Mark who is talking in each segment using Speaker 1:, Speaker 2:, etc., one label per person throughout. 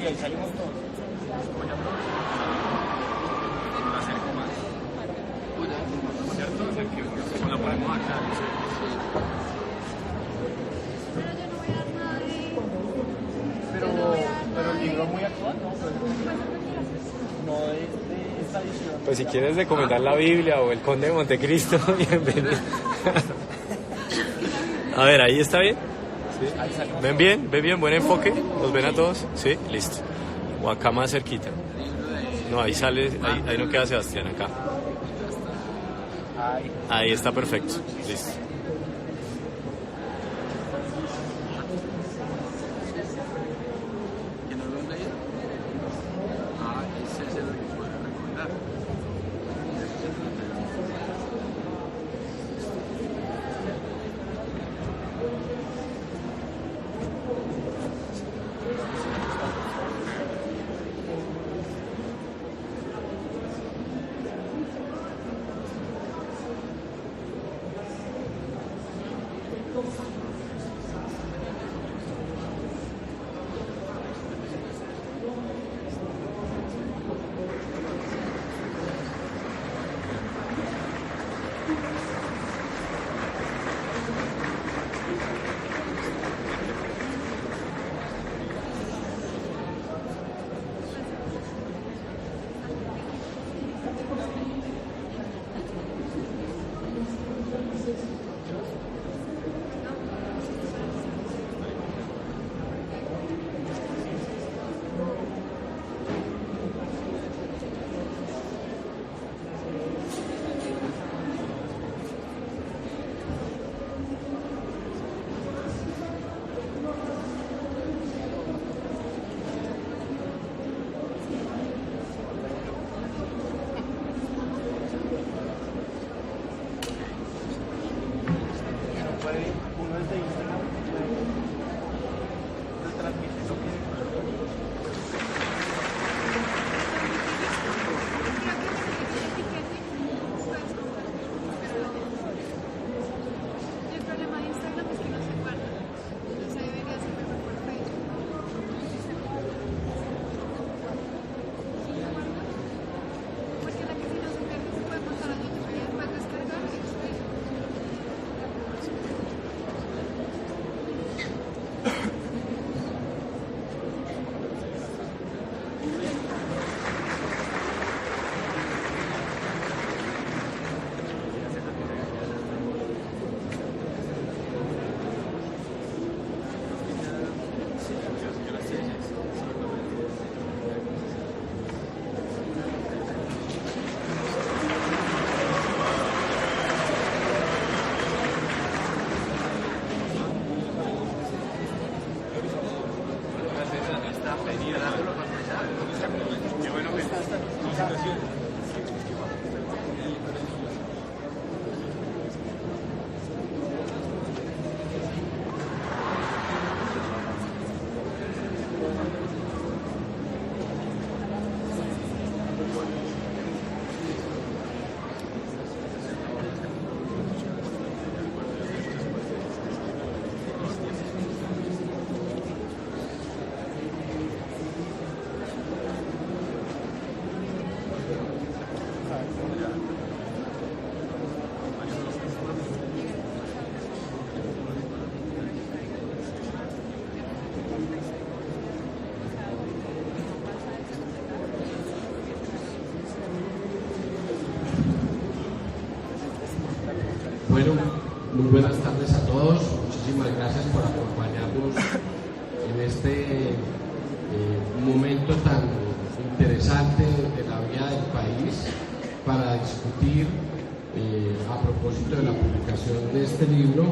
Speaker 1: Sí, ahí salimos todos.
Speaker 2: No acerco más. ¿Cierto? O sea, que la ponemos acá.
Speaker 1: Pero el libro muy actual, ¿no? No es de esta edición.
Speaker 3: Pues si quieres recomendar la Biblia o el Conde de Montecristo, bienvenido. A ver, ahí está bien. ¿Sí? ¿Ven bien? ¿Ven bien? ¿Buen enfoque? ¿Los ven a todos? Sí, listo. O acá más cerquita. No, ahí sale, ahí no queda Sebastián, acá. Ahí está perfecto. Listo.
Speaker 2: ¿Que no lo han leído? Ah, ese es el que puedo recomendar.
Speaker 1: Uno es de Instagram, transmite lo que...
Speaker 4: El problema de Instagram es que no se guarda, entonces debería ser mejor por Facebook. Porque la que si no se pierde se puede pasar a YouTube y después descargar y subir.
Speaker 2: Qué bueno que está esta situación.
Speaker 5: Bueno, muy buenas tardes a todos. Muchísimas gracias por acompañarnos en este momento tan interesante de la vida del país para discutir a propósito de la publicación de este libro,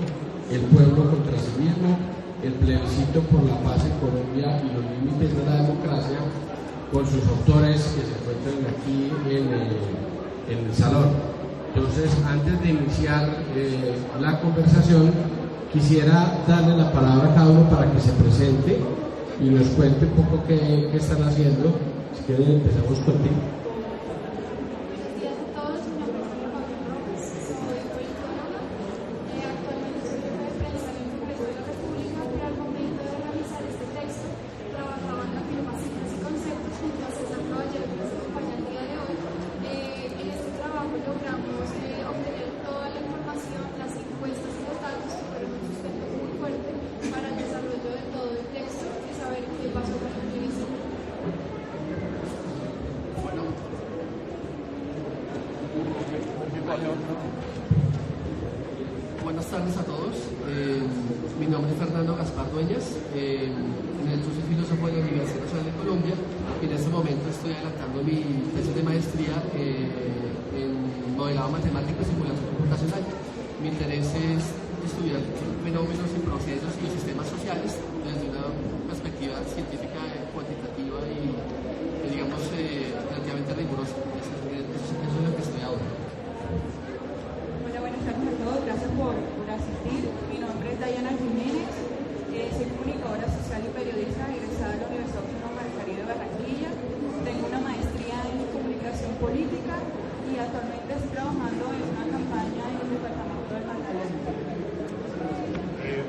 Speaker 5: El pueblo contra el civismo, el plebiscito por la paz en Colombia y los límites de la democracia, con sus autores que se encuentran aquí en el salón. Entonces, antes de iniciar la conversación, quisiera darle la palabra a cada uno para que se presente y nos cuente un poco qué están haciendo. Si quieren, empezamos contigo.
Speaker 4: Buenos días a todos, mi nombre es María Paula Rojas, soy politóloga, actualmente soy jefa de prensa en el Congreso de la República, pero al momento de realizar este texto trabajaba en la firma Cita
Speaker 6: Buenas tardes a todos. Mi nombre es Fernando Gaspar Dueñas. Yo soy filósofo de la Universidad Nacional de Colombia y en este momento estoy adelantando mi tesis de maestría en modelado matemático y simulación computacional. Mi interés es estudiar fenómenos y procesos y los sistemas sociales desde una perspectiva científica, cuantitativa y digamos relativamente rigurosa. Eso es lo que estoy ahora.
Speaker 7: Hola, buenas tardes a todos. Gracias por asistir. Mi nombre es Dayana Jiménez. Soy comunicadora social y periodista egresada de la Universidad Autónoma del Caribe de Barranquilla. Tengo una maestría en comunicación política y actualmente estoy trabajando en una campaña en el departamento del Magdalena.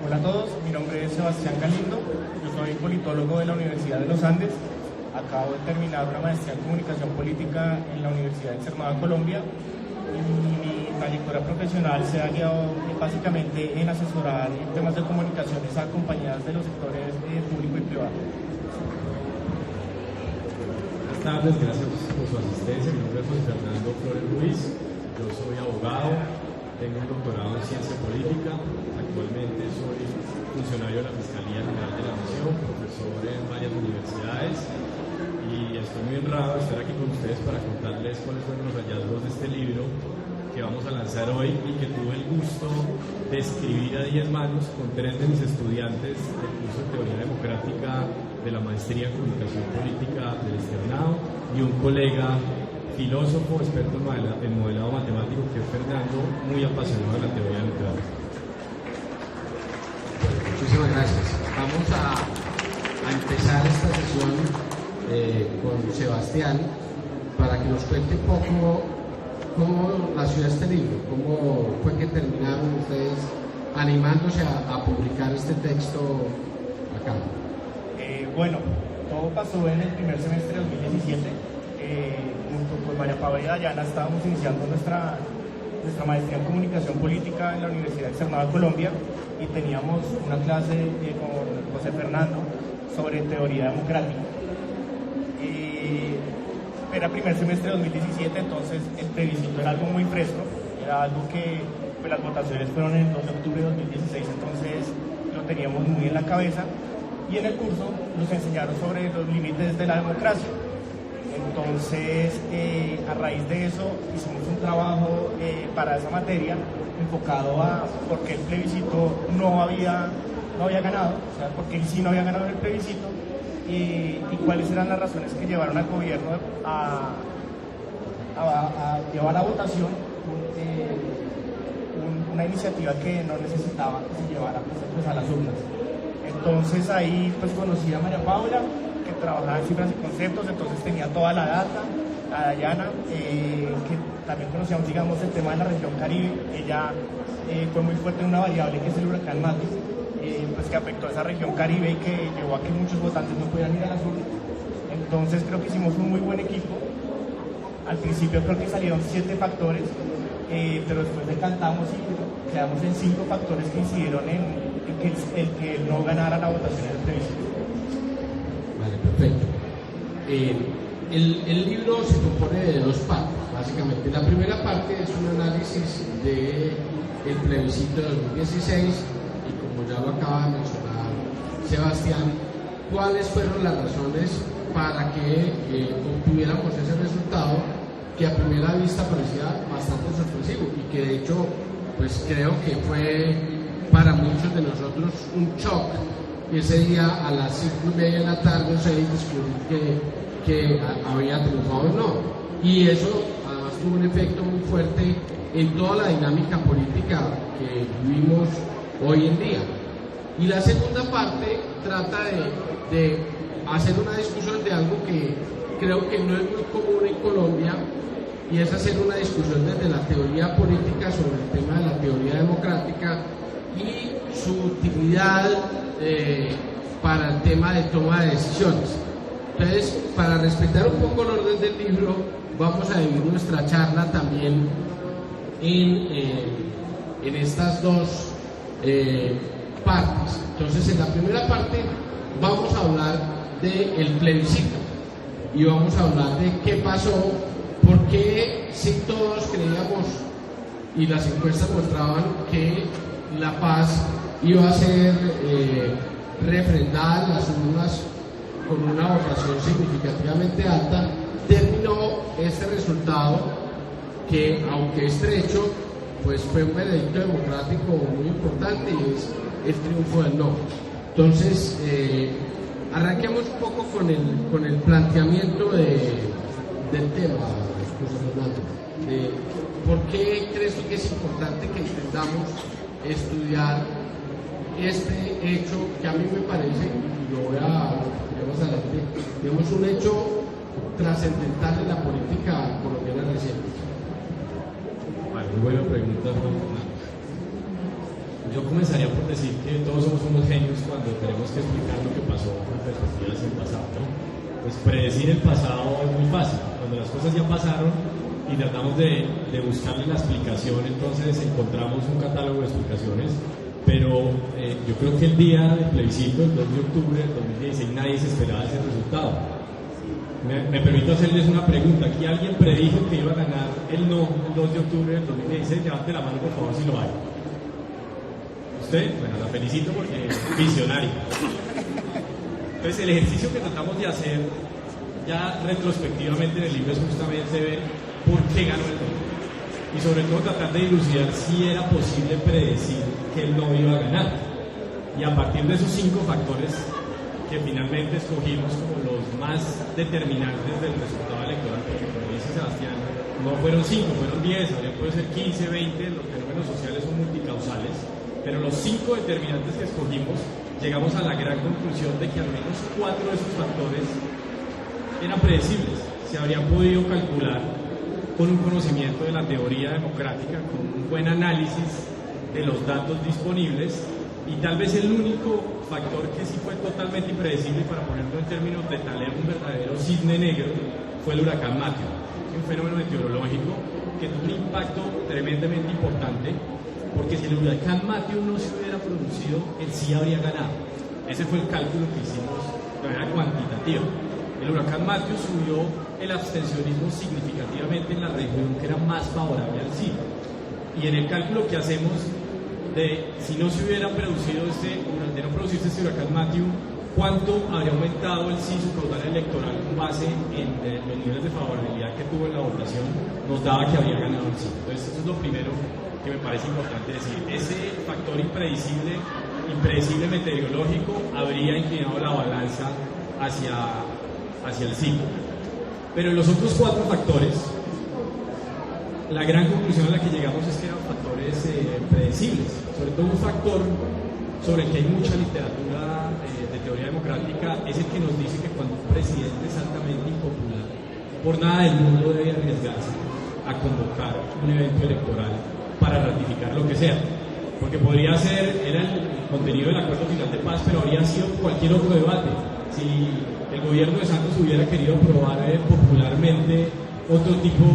Speaker 1: Hola a todos, mi nombre es Sebastián Galindo, yo soy politólogo de la Universidad de los Andes. Acabo de terminar una maestría en comunicación política en la Universidad Externada de Colombia y mi trayectoria profesional se ha guiado básicamente en asesorar en temas de comunicaciones a compañías de los sectores público y privado.
Speaker 8: Buenas tardes, gracias por su asistencia. Mi nombre es José Fernando Flores Ruiz, yo soy abogado, tengo un doctorado en ciencia política, actualmente soy funcionario de la Fiscalía General de la Nación, profesor en varias universidades y estoy muy honrado de estar aquí con ustedes para contarles cuáles fueron los hallazgos de este libro que vamos a lanzar hoy y que tuve el gusto de escribir a 10 manos con 3 de mis estudiantes del curso de Teoría Democrática de la Maestría en Comunicación Política del Externado y un colega filósofo, experto en modelado matemático, que es Fernando, muy apasionado de la teoría democrática.
Speaker 5: Muchísimas gracias. Vamos a empezar esta sesión con Sebastián para que nos cuente un poco cómo nació este libro, cómo fue que terminaron ustedes animándose a publicar este texto acá.
Speaker 1: Bueno, todo pasó en el primer semestre de 2017. Junto con María Paula y Dayana estábamos iniciando nuestra maestría en comunicación política en la Universidad Externada de Colombia y teníamos una clase con José Fernando sobre teoría democrática. Era primer semestre de 2017, entonces el plebiscito era algo muy fresco, era algo que pues, las votaciones fueron el 2 de octubre de 2016, entonces lo teníamos muy en la cabeza y en el curso nos enseñaron sobre los límites de la democracia. Entonces, a raíz de eso, hicimos un trabajo para esa materia enfocado a por qué el plebiscito no había ganado, o sea, por qué el sí no había ganado en el plebiscito y cuáles eran las razones que llevaron al gobierno a llevar a votación una iniciativa que no necesitaba que se llevara pues, a las urnas. Entonces ahí pues conocí a María Paula, que trabajaba en cifras y conceptos, entonces tenía toda la data, a Dayana, que también conocíamos, digamos, el tema de la región Caribe. Ella fue muy fuerte en una variable que es el huracán Matthew, pues que afectó a esa región Caribe y que llevó a que muchos votantes no pudieran ir a las urnas. Entonces creo que hicimos un muy buen equipo. Al principio creo que salieron 7 factores, pero después decantamos y quedamos en 5 factores que incidieron en que no ganara la votación en el plebiscito.
Speaker 5: Vale, perfecto. El libro se compone de 2 partes, básicamente. La primera parte es un análisis del plebiscito de 2016 y como ya lo acaba de mencionar Sebastián, cuáles fueron las razones para que obtuviéramos ese resultado que a primera vista parecía bastante sorpresivo y que de hecho pues creo que fue para muchos de nosotros un shock ese día a las 5:30 de la tarde descubrir que había triunfado o no, y eso además tuvo un efecto muy fuerte en toda la dinámica política que vivimos hoy en día. Y la segunda parte trata de hacer una discusión de algo que creo que no es muy común en Colombia, y es hacer una discusión desde la teoría política sobre el tema de la teoría democrática y su utilidad para el tema de toma de decisiones. Entonces, para respetar un poco el orden del libro, vamos a dividir nuestra charla también en estas 2 partes. Entonces, en la primera parte vamos a hablar del plebiscito y vamos a hablar de qué pasó, por qué si todos creíamos y las encuestas mostraban que la paz iba a ser refrendada en las urnas con una votación significativamente alta, terminó este resultado que, aunque estrecho, pues fue un veredicto democrático muy importante y es el triunfo del no. Entonces, arranquemos un poco con el planteamiento del tema, José Fernando. ¿Por qué crees tú que es importante que intentamos estudiar este hecho que a mí me parece, y lo voy a ver más adelante, digamos, un hecho trascendental en la política colombiana reciente?
Speaker 8: Vale, muy buena pregunta, Juan Fernando. Yo comenzaría por decir que todos somos unos genios cuando tenemos que explicar lo que pasó con perspectivas del pasado, ¿no? Pues predecir el pasado es muy fácil. Cuando las cosas ya pasaron y tratamos de buscarle la explicación, entonces encontramos un catálogo de explicaciones, pero yo creo que el día del plebiscito, el 2 de octubre del 2016, nadie se esperaba ese resultado. Me permito hacerles una pregunta. ¿Aquí alguien predijo que iba a ganar el no el 2 de octubre del 2016? Levante la mano, por favor, si lo hay. ¿Usted? Bueno, la felicito porque es visionario. Entonces, el ejercicio que tratamos de hacer ya retrospectivamente en el libro es justamente ver por qué ganó el no. Y sobre todo tratar de dilucidar si era posible predecir que el no iba a ganar. Y a partir de esos 5 factores que finalmente escogimos como los más determinantes del resultado electoral, porque como dice Sebastián, no fueron 5, fueron 10, habría podido ser 15, 20, los fenómenos sociales son multicausales, pero los 5 determinantes que escogimos, llegamos a la gran conclusión de que al menos 4 de esos factores eran predecibles, se habrían podido calcular con un conocimiento de la teoría democrática, con un buen análisis de los datos disponibles, y tal vez el único factor que sí fue totalmente impredecible, para ponerlo en términos de taler un verdadero cisne negro, fue el huracán Matthew, un fenómeno meteorológico que tuvo un impacto tremendamente importante, porque si el huracán Matthew no se hubiera producido, él sí habría ganado. Ese fue el cálculo que hicimos de manera cuantitativa. El huracán Matthew subió el abstencionismo significativamente en la región que era más favorable al sí. Y en el cálculo que hacemos de si no se hubiera producido de no producirse este huracán Matthew, cuánto habría aumentado el sí su caudal electoral con base en los niveles de favorabilidad que tuvo en la votación, nos daba que habría ganado el sí. Entonces eso es lo primero que me parece importante decir. Ese factor impredecible meteorológico habría inclinado la balanza hacia el sí. Pero en los otros 4 factores, la gran conclusión a la que llegamos es que eran factores predecibles, sobre todo un factor sobre el que hay mucha literatura de teoría democrática, es el que nos dice que cuando un presidente es altamente impopular, por nada del mundo debe arriesgarse a convocar un evento electoral para ratificar lo que sea, porque podría ser, era el contenido del acuerdo final de paz, pero habría sido cualquier otro debate. Si el gobierno de Santos hubiera querido aprobar popularmente otro tipo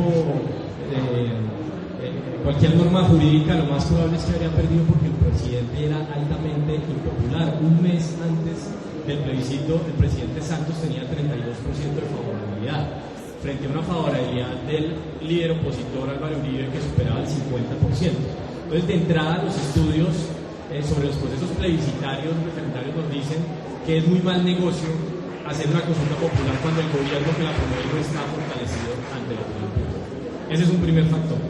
Speaker 8: cualquier norma jurídica, lo más probable es que habría perdido porque el presidente era altamente impopular. Un mes antes del plebiscito, el presidente Santos tenía 32% de favorabilidad, frente a una favorabilidad del líder opositor Álvaro Uribe que superaba el 50%. Entonces, de entrada, los estudios sobre los procesos plebiscitarios, referendarios, nos dicen que es muy mal negocio hacer una consulta popular cuando el gobierno que la promueve no está fortalecido ante la opinión pública. Ese es un primer factor.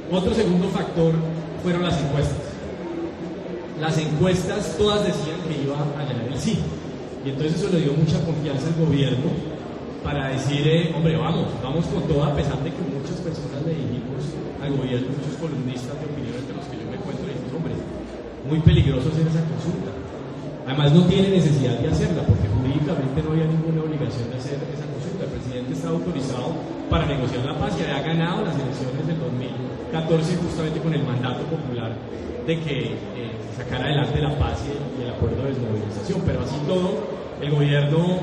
Speaker 8: Otro segundo factor fueron las encuestas. Las encuestas todas decían que iba a ganar el sí. Y entonces eso le dio mucha confianza al gobierno para decir, hombre, vamos con todo, a pesar de que muchas personas le dijimos al gobierno, muchos columnistas de opinión entre los que yo me encuentro, y dijimos, hombre, muy peligroso hacer esa consulta. Además no tiene necesidad de hacerla, porque jurídicamente no había ninguna obligación de hacer esa consulta. El presidente estaba autorizado para negociar la paz y había ganado las elecciones del 2014 justamente con el mandato popular de que sacara adelante la paz y el acuerdo de desmovilización. Pero así todo, el gobierno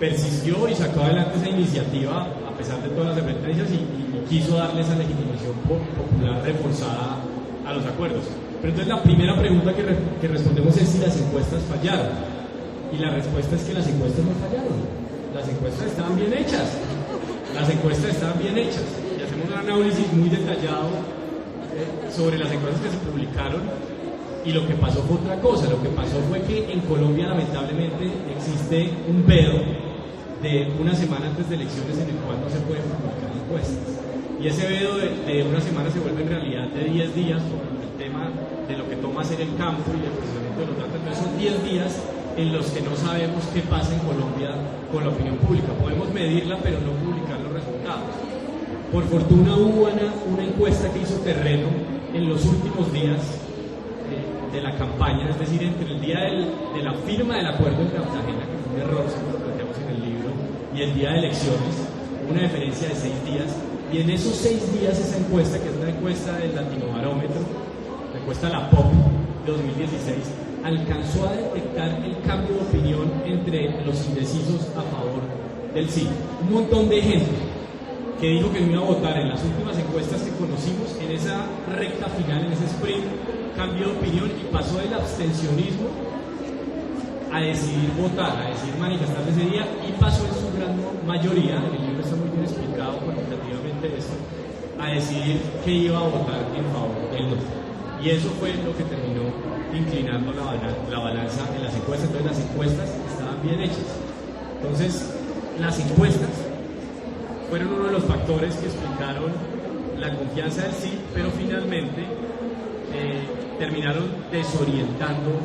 Speaker 8: persistió y sacó adelante esa iniciativa a pesar de todas las advertencias y quiso darle esa legitimación popular reforzada a los acuerdos. Pero entonces la primera pregunta que respondemos es si las encuestas fallaron. Y la respuesta es que las encuestas no fallaron. Las encuestas estaban bien hechas. Y hacemos hicimos un análisis muy detallado sobre las encuestas que se publicaron y lo que pasó fue otra cosa. Lo que pasó fue que en Colombia lamentablemente existe un veto de una semana antes de elecciones en el cual no se pueden publicar encuestas. Y ese veto de una semana se vuelve en realidad de 10 días por el tema de lo que toma hacer el campo y el procesamiento de los datos. Entonces son 10 días en los que no sabemos qué pasa en Colombia con la opinión pública. Podemos medirla, pero no publicar los resultados. Por fortuna hubo una encuesta que hizo Terreno en los últimos días de la campaña, es decir, entre el día de la firma del acuerdo en Cartagena, que fue un error, según lo planteamos en el libro, y el día de elecciones, una diferencia de 6 días, y en esos 6 días esa encuesta, que es una encuesta del Latinobarómetro, la encuesta La POP de 2016, alcanzó a detectar el cambio de opinión entre los indecisos a favor del sí. Un montón de gente que dijo que no iba a votar en las últimas encuestas que conocimos, en esa recta final, en ese sprint, cambió de opinión y pasó del abstencionismo a decidir votar, a decidir manifestarse ese día, y pasó en su gran mayoría, en el libro está muy bien explicado cuantitativamente esto, a decidir que iba a votar en favor del no. Y eso fue lo que terminó inclinando la balanza en las encuestas. Entonces las encuestas estaban bien hechas. Entonces las encuestas fueron uno de los factores que explicaron la confianza del sí, pero finalmente terminaron desorientando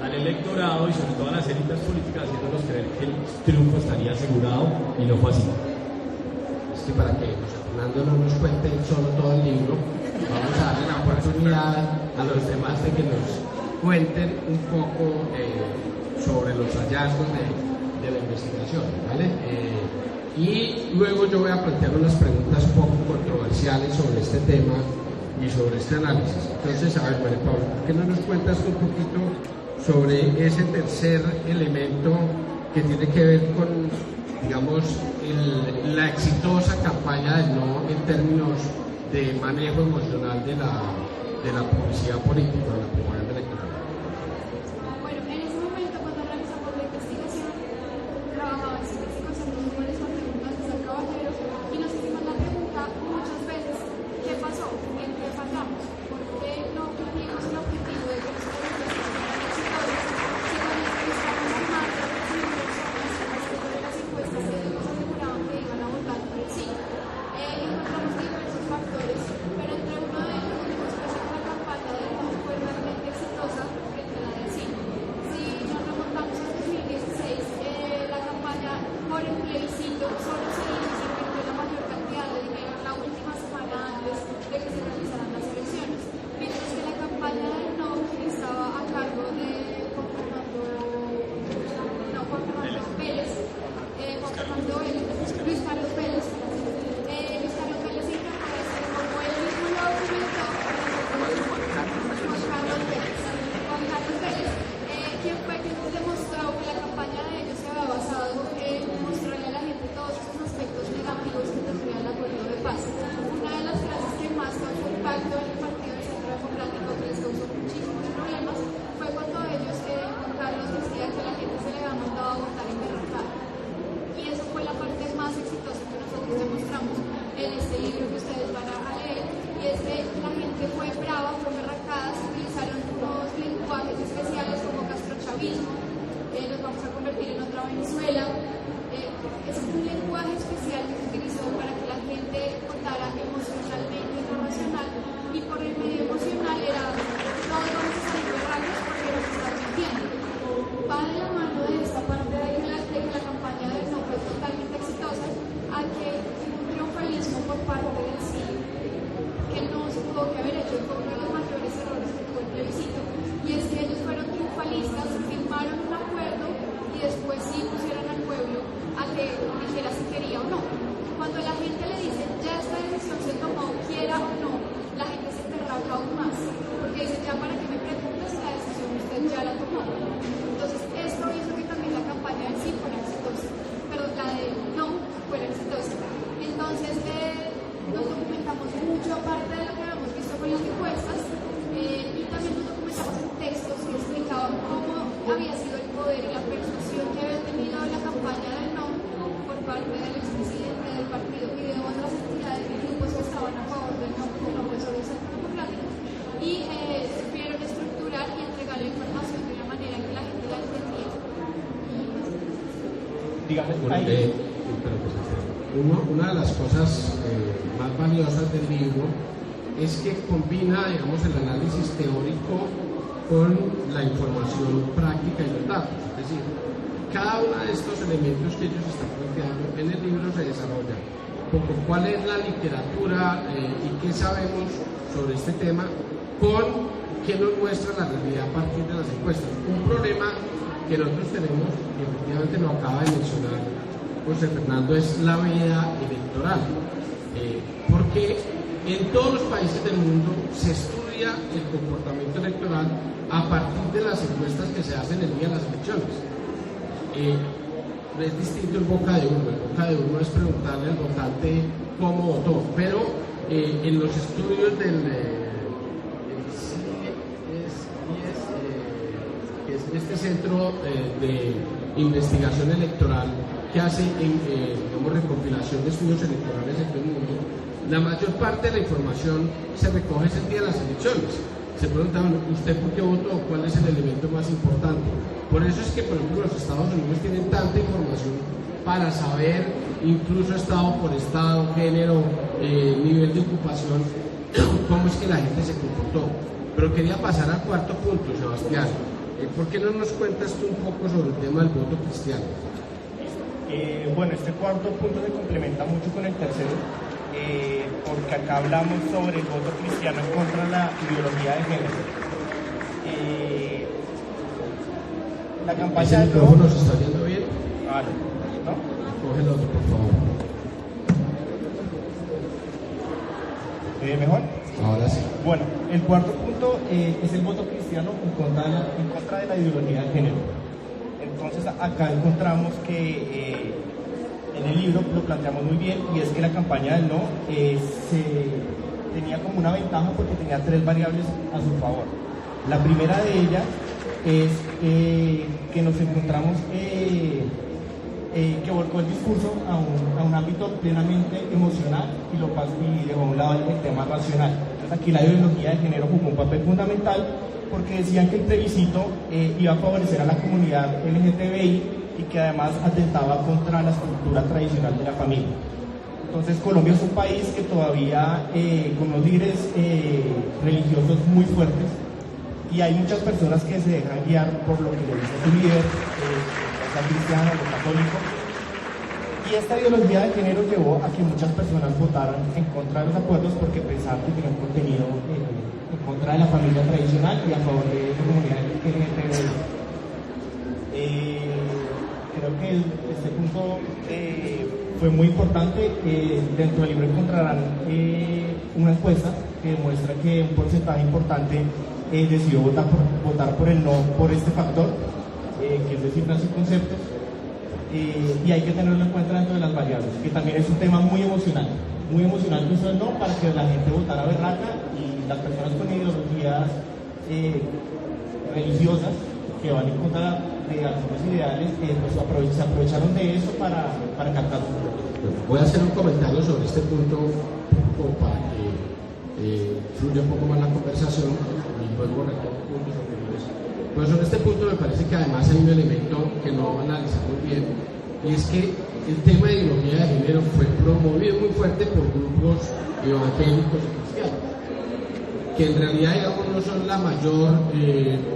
Speaker 8: al electorado y sobre todo a las élites políticas, haciéndolos creer que el triunfo estaría asegurado, y no fue así.
Speaker 5: Es que para que Fernando no nos cuente solo todo el libro, vamos a darle la oportunidad a los demás de que nos cuenten un poco sobre los hallazgos de la investigación, ¿vale? Y luego yo voy a plantear unas preguntas poco controversiales sobre este tema y sobre este análisis. Entonces, a ver, María Paula, ¿por qué no nos cuentas un poquito sobre ese tercer elemento que tiene que ver con, digamos, la exitosa campaña del no en términos de manejo emocional de la publicidad política, de la propaganda electoral?
Speaker 4: Bueno, en ese momento, cuando realizamos la investigación, trabajaba en ciertos conceptos cuáles son preguntas de caballeros, y nos hicimos la pregunta muchas veces: ¿qué pasó? ¿En qué fallamos? ¿Por qué no cumplimos el objetivo de que los políticos fueran exitosos? Si con esto estábamos más de recibir personas de las encuestas que nos aseguraban que iban a votar por el sí. Encontramos diversos factores, pero entre uno de ellos, después de que la campaña del no fue realmente
Speaker 1: digamos,
Speaker 5: Bueno,
Speaker 1: ahí...
Speaker 5: una de las cosas más valiosas del libro es que combina, digamos, el análisis teórico con la información práctica y los datos. Es decir, cada uno de estos elementos que ellos están planteando en el libro se desarrolla un poco cuál es la literatura y qué sabemos sobre este tema, con qué nos muestra la realidad a partir de las encuestas. Un problema que nosotros tenemos, y efectivamente lo acaba de mencionar José Fernando, es la veda electoral, porque en todos los países del mundo se estudia el comportamiento electoral a partir de las encuestas que se hacen el día de las elecciones. Es distinto el boca de urna. El boca de urna es preguntarle al votante cómo votó, pero en los estudios del que es este centro de investigación electoral que hace digamos, recopilación de estudios electorales en todo el mundo, la mayor parte de la información se recoge ese día de las elecciones. Se preguntaban, ¿usted por qué votó? ¿Cuál es el elemento más importante? Por eso es que, por ejemplo, los Estados Unidos tienen tanta información para saber, incluso estado por estado, género, nivel de ocupación, cómo es que la gente se comportó. Pero quería pasar al cuarto punto, Sebastián. ¿Por qué no nos cuentas tú un poco sobre el tema del voto cristiano?
Speaker 1: Bueno, este cuarto punto se complementa mucho con el tercero, porque acá hablamos sobre el voto cristiano en contra de la ideología de género. La campaña
Speaker 5: ¿Ese micrófono se está oyendo bien?
Speaker 1: Vale, ¿no?
Speaker 5: Coge el otro, por favor.
Speaker 1: ¿Mejor?
Speaker 5: Ahora sí.
Speaker 1: Bueno, el cuarto punto es el voto cristiano en contra de la ideología de género. Entonces acá encontramos que en el libro lo planteamos muy bien, y es que la campaña del no tenía como una ventaja porque tenía 3 variables a su favor. La primera de ellas es que nos encontramos que volcó el discurso a un ámbito plenamente emocional y dejó a un lado el tema racional. Entonces aquí la ideología de género jugó un papel fundamental, porque decían que el plebiscito iba a favorecer a la comunidad LGTBI y que además atentaba contra la estructura tradicional de la familia. Entonces Colombia es un país que todavía con los líderes religiosos muy fuertes, y hay muchas personas que se dejan guiar por lo que le dice su líder, sea cristiano o católico, y esta ideología de género llevó a que muchas personas votaran en contra de los acuerdos porque pensaban que tenían contenido en contra de la familia tradicional y a favor de la comunidad LGTBI. Creo que este punto fue muy importante. Dentro del libro encontrarán una encuesta que demuestra que un porcentaje importante decidió votar por el no por este factor, que es decir, cifras y conceptos, y hay que tenerlo en cuenta dentro de las variables, que también es un tema muy emocional que eso es no, para que la gente votara berraca, y las personas con ideologías religiosas que van en contra de algunos ideales, pues se aprovecharon de eso para captar su voto.
Speaker 5: Voy a hacer un comentario sobre este punto como para que fluya un poco más la conversación, y luego retomo puntos anteriores. Pero sobre este punto me parece que además hay un elemento que no analizamos bien, y es que el tema de ideología de género fue promovido muy fuerte por grupos evangélicos y cristianos, que en realidad, digamos, no son la mayor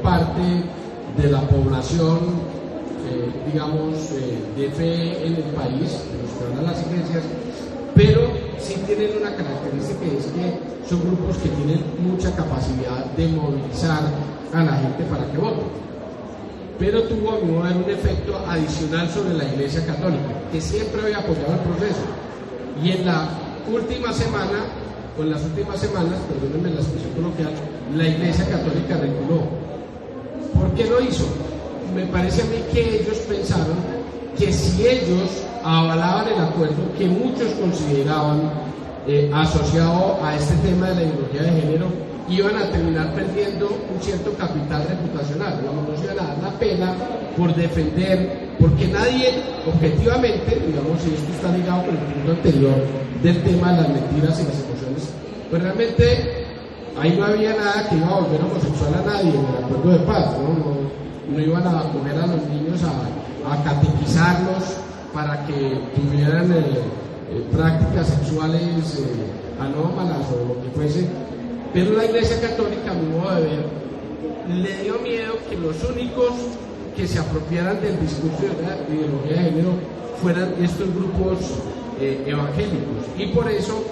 Speaker 5: parte de la población, digamos, de fe en el país, de los que van a las iglesias, pero sí tienen una característica, que es que son grupos que tienen mucha capacidad de movilizar a la gente para que vote. Pero tuvo a mi modo un efecto adicional sobre la Iglesia Católica, que siempre había apoyado el proceso. Y en la última semana, o en las últimas semanas, perdónenme la expresión coloquial, la Iglesia Católica reculó. ¿Por qué lo hizo? Me parece a mí que ellos pensaron que si ellos avalaban el acuerdo que muchos consideraban asociado a este tema de la ideología de género, iban a terminar perdiendo un cierto capital reputacional, digamos, no se iban a dar la pena por defender, porque nadie, objetivamente, digamos, y esto está ligado con el punto anterior del tema de las mentiras y las emociones, pues realmente ahí no había nada que iba a volver homosexual a nadie en el acuerdo de paz, no iban a poner a los niños a catequizarlos, para que tuvieran prácticas sexuales anómalas o lo que fuese, pero la Iglesia Católica, a mi modo de ver, le dio miedo que los únicos que se apropiaran del discurso de la ideología de género fueran estos grupos evangélicos, y por eso,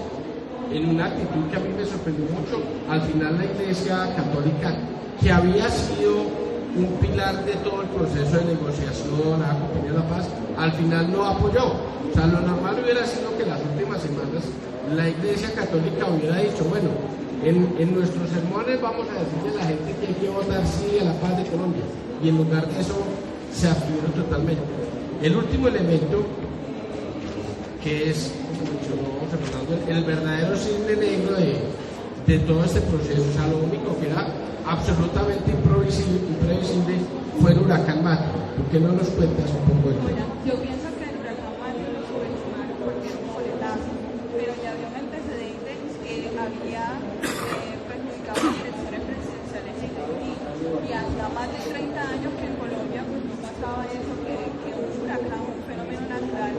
Speaker 5: en una actitud que a mí me sorprendió mucho, al final la Iglesia Católica, que había sido un pilar de todo el proceso de negociación, a acompañar la paz, al final no apoyó. O sea, lo normal hubiera sido que las últimas semanas la Iglesia Católica hubiera dicho, bueno, en nuestros sermones vamos a decirle a la gente que hay que votar sí a la paz de Colombia, y en lugar de eso se abstuvieron totalmente. El último elemento, que es, como mencionó José Fernando, el verdadero cisne negro de todo este proceso, o sea, lo único que era absolutamente imprevisible fue el huracán Matthew. ¿Por qué no nos cuentas un poco de
Speaker 7: Bueno, yo pienso que el huracán Matthew lo subestimaron porque era un boletazo, pero ya había un antecedente que había perjudicado las elecciones presidenciales en Haití, y hasta más de 30 años que en Colombia pues no pasaba eso, que un huracán, un fenómeno natural,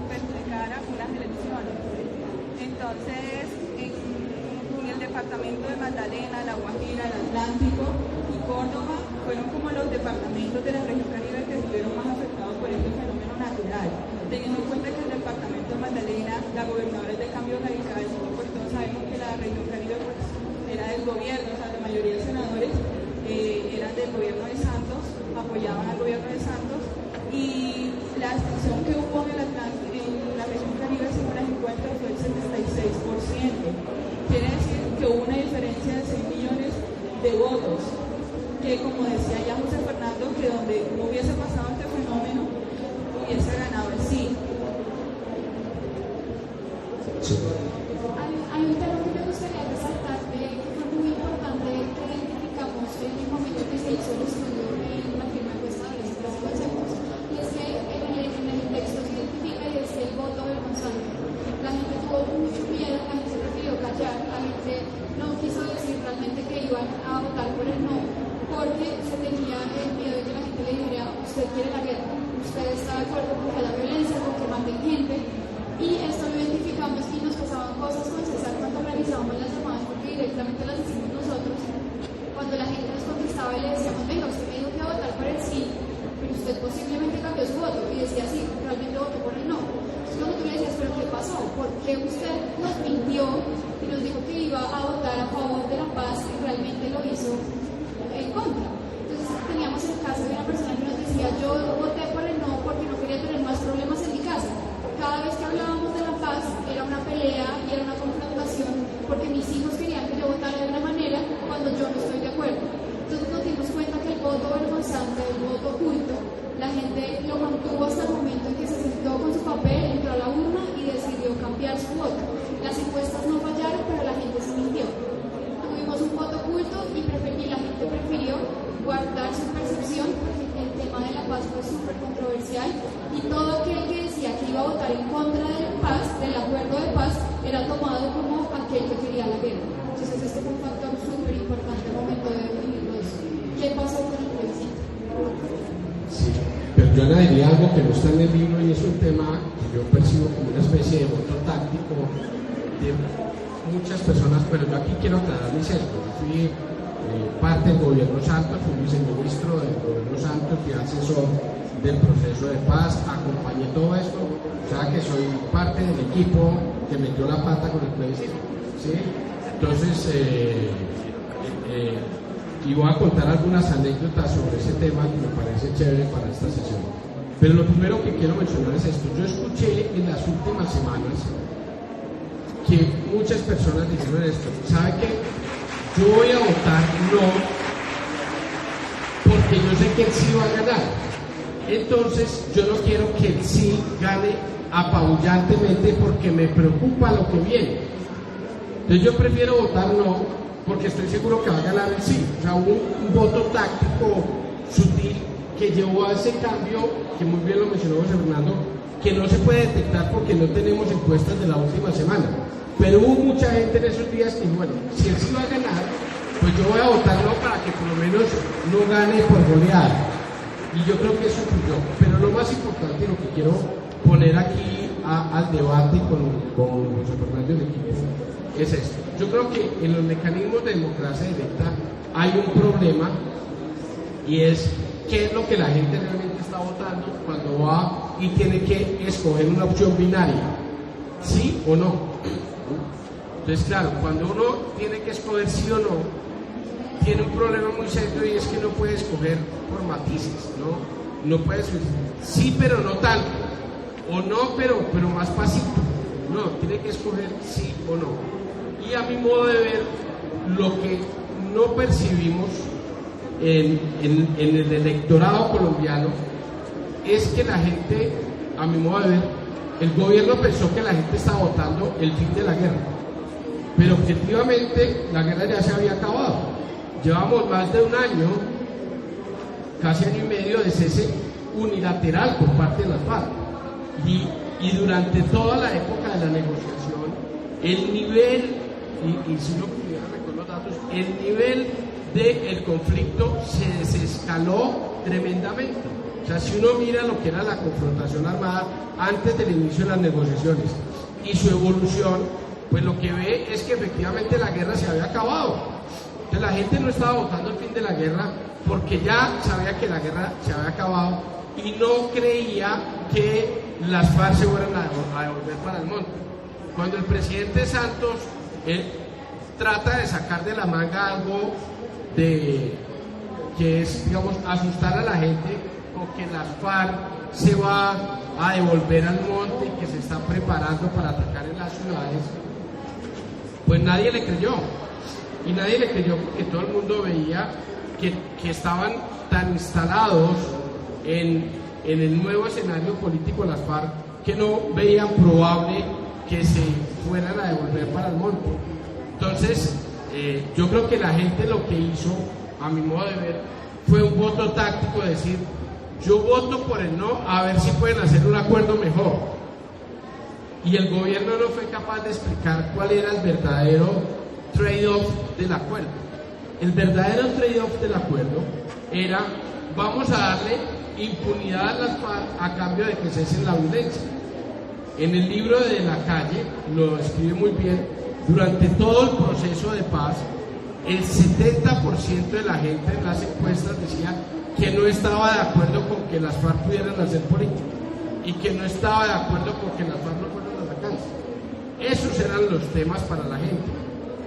Speaker 7: perjudicara unas elecciones. Entonces, en el departamento de Magdalena, La Guajira, el Atlántico y Córdoba fueron como los departamentos de la región Caribe que estuvieron más afectados por este fenómeno natural, teniendo en cuenta que el departamento de Magdalena, la gobernadora es de Cambio Radical, pues todos sabemos que la región Caribe pues, era del gobierno, o sea, la mayoría de senadores eran del gobierno de Santos, apoyaban al gobierno de Santos, y la abstención que hubo en la región Caribe, según las encuestas, fue el 76%. Quiere decir que hubo una diferencia de 6 millones de votos, que como decía ya José Fernando, que donde no hubiese pasado este fenómeno, hubiese ganado el sí.
Speaker 4: Hay un tema que me gustaría resaltar, que fue muy importante, que identificamos en el momento que se hizo el estudio en la firma encuestadores y los conceptos, y es que en el texto se identifica y es el voto vergonzante. La gente tuvo mucho miedo, la gente se prefirió callar, la gente no quiso decir realmente que iban a votar por el no, porque se tenía el miedo de que la gente le dijera, usted quiere la guerra, usted está de acuerdo con que haya violencia, con que maten gente, y esto lo identificamos y nos pasaban cosas con César cuando realizábamos las llamadas, porque directamente las hicimos nosotros. Cuando la gente nos contestaba y le decíamos, venga, usted me dijo que iba a votar por el sí, pero usted posiblemente cambió su voto, y decía sí, realmente votó por el no. Entonces cuando tú le decías, pero ¿qué pasó? ¿Por qué usted nos mintió y nos dijo que iba a votar a favor de la paz y realmente lo hizo en contra? Entonces teníamos el caso de una persona que nos decía, yo voté por el no porque no quería tener más problemas en mi casa. Cada vez que hablábamos de la paz era una pelea y era una confrontación porque mis hijos querían que yo votara de una manera cuando yo no estoy de acuerdo. Entonces nos dimos cuenta que el voto vergonzante, el voto oculto, la gente lo mantuvo hasta el momento en que se sentó con su papel, entró a la urna y decidió cambiar su voto. Las encuestas no fallaron, pero la gente se mintió. Tuvimos un voto oculto y la gente prefirió guardar su percepción porque el tema de la paz fue súper controversial y todo aquel que decía que iba a votar en contra de la paz, del acuerdo de paz, era tomado como aquel que quería la guerra. Entonces este fue un factor súper importante al momento de definirlos. ¿Qué pasó con el plebiscito?
Speaker 5: Sí, pero yo añadiría algo que no está en el libro y es un tema que yo percibo como una especie de voto táctico de muchas personas, pero yo aquí quiero aclarar mi sesgo. Yo fui parte del gobierno Santos, fui viceministro del gobierno Santos, fui asesor del proceso de paz, acompañé todo esto, o sea que soy parte del equipo que metió la pata con el plebiscito, ¿sí? Entonces, y voy a contar algunas anécdotas sobre ese tema que me parece chévere para esta sesión. Pero lo primero que quiero mencionar es esto. Yo escuché en las últimas semanas que muchas personas dijeron esto. ¿Sabe qué? Yo voy a votar no porque yo sé que el sí va a ganar. Entonces yo no quiero que el sí gane apabullantemente porque me preocupa lo que viene. Entonces yo prefiero votar no porque estoy seguro que va a ganar el sí. O sea, un voto táctico sutil que llevó a ese cambio, que muy bien lo mencionó José Fernando, que no se puede detectar porque no tenemos encuestas de la última semana. Pero hubo mucha gente en esos días que dijo, bueno, si él sí va a ganar, pues yo voy a votar no para que por lo menos no gane por goleada. Y yo creo que eso influyó. Pero lo más importante, lo que quiero poner aquí al debate con José Fernando y el equipo, es esto. Yo creo que en los mecanismos de democracia directa hay un problema, y es qué es lo que la gente realmente está votando cuando va y tiene que escoger una opción binaria, sí o no. Entonces, claro, cuando uno tiene que escoger sí o no, tiene un problema muy serio, y es que no puede escoger por matices, no puede decir sí pero no tanto, o no pero más pasito, no, tiene que escoger sí o no. Y a mi modo de ver, lo que no percibimos en el electorado colombiano es que la gente, a mi modo de ver, el gobierno pensó que la gente estaba votando el fin de la guerra, pero objetivamente la guerra ya se había acabado. Llevamos más de un año, casi año y medio, de cese unilateral por parte de las FARC, y durante toda la época de la negociación, el nivel, y si uno pudiera recordar los datos, el nivel del conflicto se desescaló tremendamente. O sea, si uno mira lo que era la confrontación armada antes del inicio de las negociaciones y su evolución, pues lo que ve es que efectivamente la guerra se había acabado. Entonces la gente no estaba votando el fin de la guerra porque ya sabía que la guerra se había acabado y no creía que las FARC se fueran a devolver para el monte. Cuando el presidente Santos trata de sacar de la manga algo que es, digamos, asustar a la gente, o que las FARC se va a devolver al monte y que se está preparando para atacar en las ciudades, pues nadie le creyó. Y nadie le creyó porque todo el mundo veía que estaban tan instalados en el nuevo escenario político de las FARC que no veían probable que se fueran a devolver para el monte. Entonces, yo creo que la gente lo que hizo, a mi modo de ver, fue un voto táctico, de decir, yo voto por el no, a ver si pueden hacer un acuerdo mejor. Y el gobierno no fue capaz de explicar cuál era el verdadero trade-off del acuerdo. El verdadero trade-off del acuerdo era, vamos a darle impunidad a las FARC a cambio de que cesen la violencia. En el libro de La Calle lo escribe muy bien. Durante todo el proceso de paz, el 70% de la gente en las encuestas decía que no estaba de acuerdo con que las FARC pudieran hacer política y que no estaba de acuerdo con que las FARC no fueran atacantes. Esos eran los temas para la gente.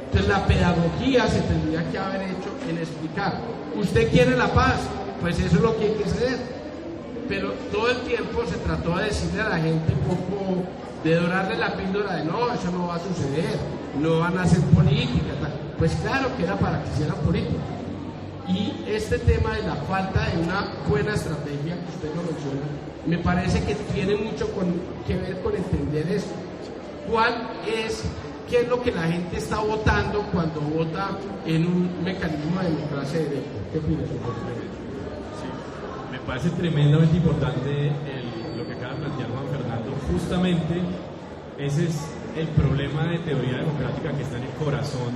Speaker 5: Entonces la pedagogía se tendría que haber hecho en explicar, usted quiere la paz, pues eso es lo que hay que hacer. Pero todo el tiempo se trató de decirle a la gente un poco, de dorarle la píldora de no, eso no va a suceder, no van a hacer política, tal. Pues claro que era para que hicieran política. Y este tema de la falta de una buena estrategia, que usted lo menciona, me parece que tiene mucho que ver con entender eso. ¿Qué es lo que la gente está votando cuando vota en un mecanismo de democracia directa? ¿Qué opinas?
Speaker 8: Sí, me parece tremendamente importante lo que acaba de plantear Juan Fernando. Justamente ese es el problema de teoría democrática que está en el corazón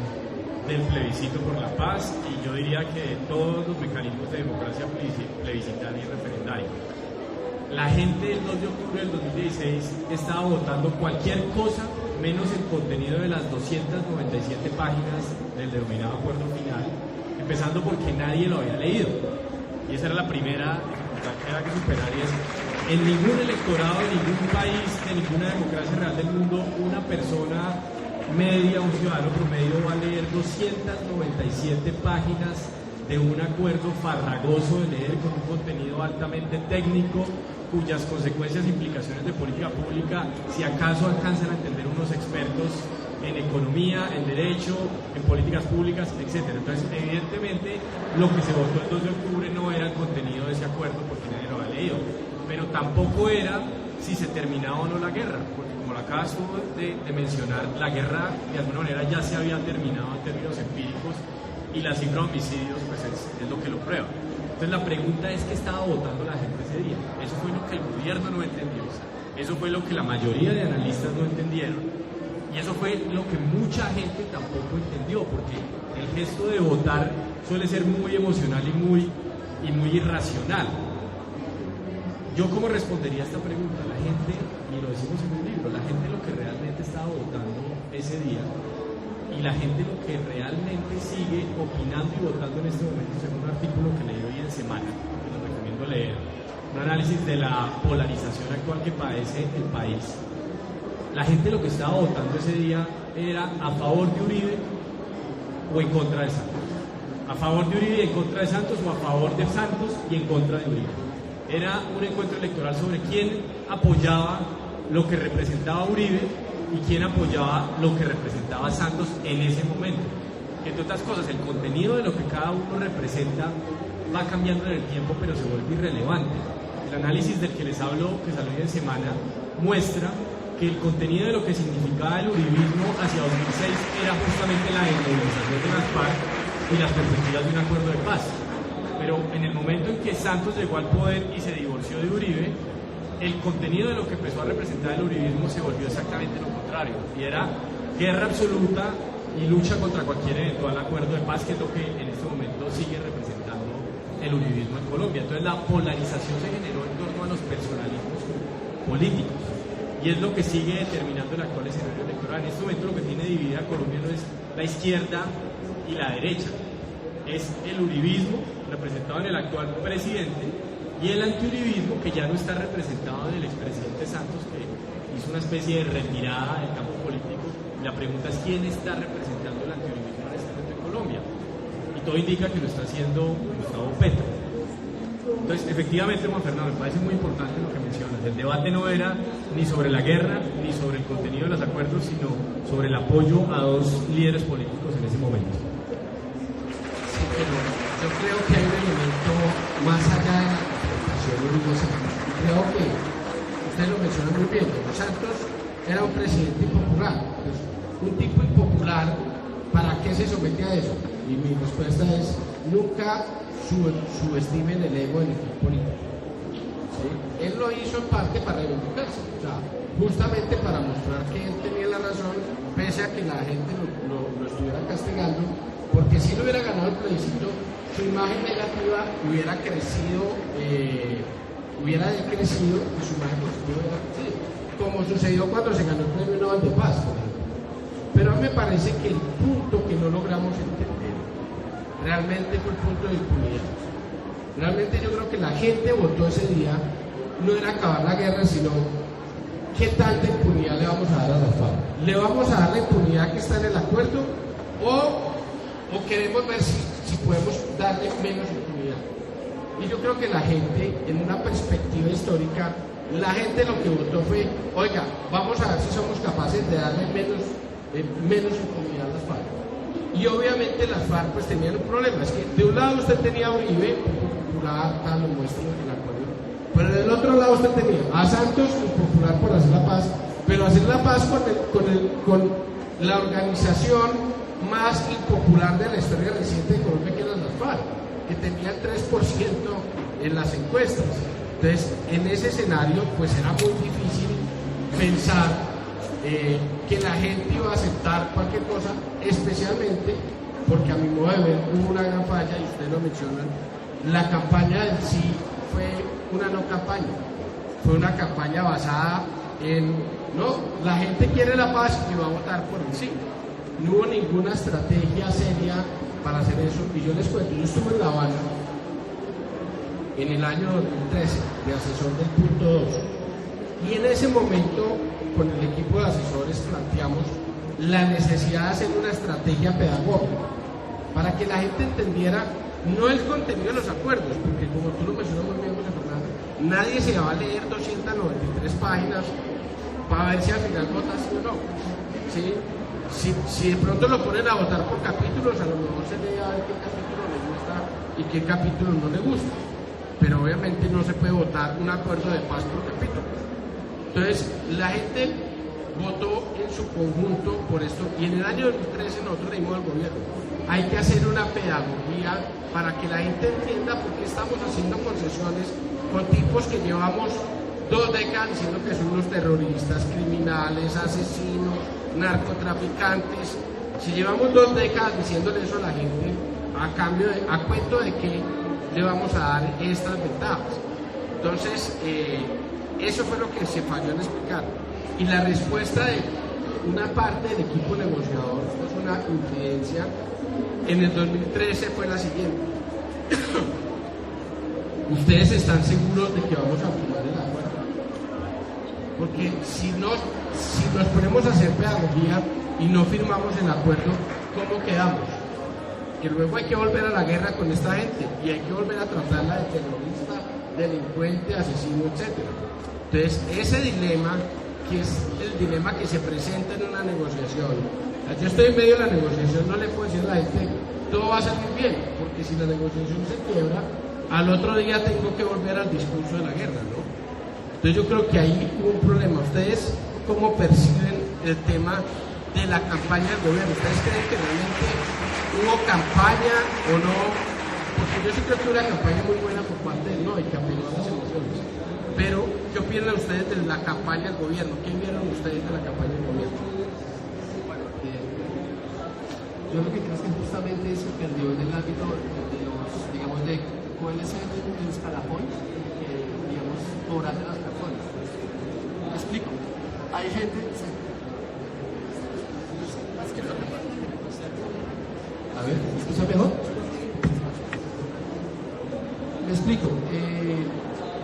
Speaker 8: del plebiscito por la paz, y yo diría que de todos los mecanismos de democracia plebiscitaria y referendaria. La gente del 2 de octubre del 2016 estaba votando cualquier cosa menos el contenido de las 297 páginas del denominado acuerdo final, empezando porque nadie lo había leído. Y esa era la primera dificultad que era que superar, y es, en ningún electorado, en ningún país, en ninguna democracia real del mundo, una persona media, un ciudadano promedio, va a leer 297 páginas de un acuerdo farragoso de leer, con un contenido altamente técnico, cuyas consecuencias e implicaciones de política pública, si acaso alcanzan a entender unos expertos en economía, en derecho, en políticas públicas, etc. Entonces, evidentemente, lo que se votó el 2 de octubre no era el contenido de ese acuerdo, porque nadie lo había leído, pero tampoco era si se terminaba o no la guerra, porque como lo acabas de mencionar, la guerra de alguna manera ya se había terminado en términos empíricos, y la cifra de homicidios pues es lo que lo prueba. Entonces la pregunta es, ¿qué estaba votando la gente ese día? Eso fue lo que el gobierno no entendió, eso fue lo que la mayoría de analistas no entendieron, y eso fue lo que mucha gente tampoco entendió, porque el gesto de votar suele ser muy emocional y muy irracional. ¿Yo cómo respondería a esta pregunta? La gente, y lo decimos en un libro, la gente lo que realmente estaba votando ese día y la gente lo que realmente sigue opinando y votando en este momento, según un artículo que leí hoy en Semana, que les recomiendo leer, un análisis de la polarización actual que padece el país. La gente lo que estaba votando ese día era a favor de Uribe o en contra de Santos. A favor de Uribe y en contra de Santos, o a favor de Santos y en contra de Uribe. Era un encuentro electoral sobre quién apoyaba lo que representaba Uribe y quién apoyaba lo que representaba Santos en ese momento. Entre otras cosas, el contenido de lo que cada uno representa va cambiando en el tiempo, pero se vuelve irrelevante. El análisis del que les hablo, que salió en Semana, muestra que el contenido de lo que significaba el uribismo hacia 2006 era justamente la desmovilización de las FARC y las perspectivas de un acuerdo de paz. Pero en el momento en que Santos llegó al poder y se divorció de Uribe, el contenido de lo que empezó a representar el uribismo se volvió exactamente lo contrario, y era guerra absoluta y lucha contra cualquier eventual acuerdo de paz, que es lo que en este momento sigue representando el uribismo en Colombia. Entonces la polarización se generó en torno a los personalismos políticos, y es lo que sigue determinando el actual escenario electoral. En este momento lo que tiene dividida a Colombia no es la izquierda y la derecha, es el uribismo representado en el actual presidente y el antiuribismo, que ya no está representado en el expresidente Santos, que hizo una especie de retirada del campo político. Y la pregunta es quién está representando el antiuribismo en este momento en Colombia, y todo indica que lo está haciendo Gustavo Petro. Entonces, efectivamente, Juan Fernando, me parece muy importante lo que mencionas. El debate no era ni sobre la guerra ni sobre el contenido de los acuerdos, sino sobre el apoyo a dos líderes políticos en ese momento.
Speaker 5: Sí, pero yo creo que hay un elemento más allá de la confrontación Uribe Santos. Creo que usted lo menciona muy bien. Santos era un presidente impopular. Pues, un tipo impopular, ¿para qué se somete a eso? Y mi respuesta es: nunca subestimen el ego del equipo político. ¿Sí? Él lo hizo en parte para reivindicarse, o sea, justamente para mostrar que él tenía la razón, pese a que la gente lo estuviera castigando, porque si no hubiera ganado el plebiscito, su imagen negativa hubiera crecido, hubiera decrecido y su imagen positiva hubiera crecido, como sucedió cuando se ganó el Premio Nobel de Paz, por ejemplo. Pero a mí me parece que el punto que no logramos entender realmente fue el punto de impunidad. Realmente yo creo que la gente votó ese día, no era acabar la guerra, sino qué tanta impunidad le vamos a dar a la FARC. ¿Le vamos a dar la impunidad que está en el acuerdo o queremos ver si podemos darle menos impunidad? Y yo creo que la gente, en una perspectiva histórica, la gente lo que votó fue: oiga, vamos a ver si somos capaces de darle menos impunidad a las FARC. Y obviamente las FARC pues tenían un problema, es que de un lado usted tenía a Uribe, popular, tal, lo muestro en el acuerdo, pero del otro lado usted tenía a Santos, popular por hacer la paz, pero hacer la paz con la organización más impopular de la historia reciente de Colombia, que eran las FARC, que tenía el 3% en las encuestas. Entonces, en ese escenario pues era muy difícil pensar que la gente iba a aceptar cualquier cosa, especialmente porque a mi modo de ver hubo una gran falla, y ustedes lo mencionan. La campaña en sí fue una no campaña, fue una campaña basada en: no, la gente quiere la paz y va a votar por el sí. No hubo ninguna estrategia seria para hacer eso. Y yo les cuento, yo estuve en La Habana en el año 2013 de asesor del punto 2, y en ese momento con el equipo de asesores planteamos la necesidad de hacer una estrategia pedagógica para que la gente entendiera no el contenido de los acuerdos, porque como tú lo mencionas muy bien, José Fernando, nadie se va a leer 293 páginas para ver si al final vota sí o no. ¿Sí? Si de pronto lo ponen a votar por capítulos, a lo mejor se lee a ver qué capítulo le gusta y qué capítulo no le gusta, pero obviamente no se puede votar un acuerdo de paz por capítulo. Entonces, la gente votó en su conjunto por esto, y en el año 2013 nosotros le dimos al gobierno: hay que hacer una pedagogía para que la gente entienda por qué estamos haciendo concesiones con tipos que llevamos 2 décadas diciendo que son unos terroristas, criminales, asesinos, narcotraficantes. Si llevamos 2 décadas diciéndole eso a la gente, a cuento de que le vamos a dar estas ventajas. Entonces, eso fue lo que se falló en explicar. Y la respuesta de una parte del equipo negociador, esto es una confidencia, en el 2013 fue la siguiente. ¿Ustedes están seguros de que vamos a firmar el acuerdo? Porque si nos ponemos a hacer pedagogía y no firmamos el acuerdo, ¿cómo quedamos? Que luego hay que volver a la guerra con esta gente y hay que volver a tratarla de terrorista, delincuente, asesino, etc. Entonces, ese dilema, que es el dilema que se presenta en una negociación, yo estoy en medio de la negociación, no le puedo decir a la gente, todo va a salir bien, porque si la negociación se quiebra, al otro día tengo que volver al discurso de la guerra, ¿no? Entonces yo creo que ahí hubo un problema. ¿Ustedes cómo perciben el tema de la campaña del gobierno? ¿Ustedes creen que realmente hubo campaña o no? Porque yo sí creo que hubo una campaña muy buena por parte del no y que apeló a las emociones. Pero, ¿qué opinan ustedes de la campaña del gobierno? ¿Qué vieron ustedes de la campaña del gobierno?
Speaker 6: Bueno, yo lo que creo es que justamente se perdió en el ámbito de los, digamos, de cuál es el escalafón que, digamos, cobran de las personas. Me explico. Hay gente... A ver, ¿me escucha mejor? Me explico.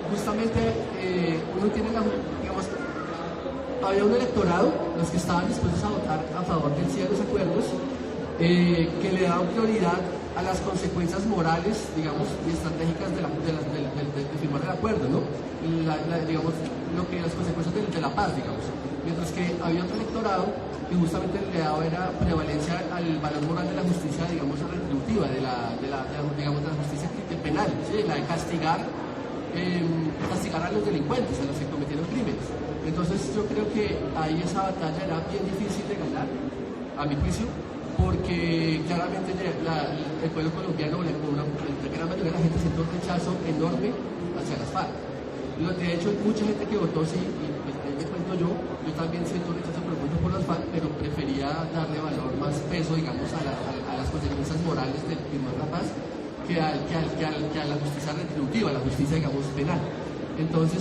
Speaker 6: Justamente uno tiene la... digamos, había un electorado, los que estaban dispuestos a votar a favor del cierre de los acuerdos, que le daban prioridad a las consecuencias morales, digamos, y estratégicas de firmar el acuerdo, ¿no? Digamos, lo que las consecuencias de la paz, digamos. Mientras que había otro electorado que justamente le daba era prevalencia al valor moral de la justicia, digamos, retributiva, de la justicia penal, ¿sí? La de castigar a los delincuentes, a los que cometieron crímenes. Entonces yo creo que ahí esa batalla era bien difícil de ganar, a mi juicio, porque claramente el pueblo colombiano, la gran mayoría de la gente siente un rechazo enorme hacia las FARC. De hecho, mucha gente que votó sí, y pues, me cuento yo también siento un rechazo profundo por las FARC, pero prefería darle valor, más peso, digamos, a las consecuencias morales de firmar la paz que a la justicia retributiva, a la justicia, digamos, penal. Entonces,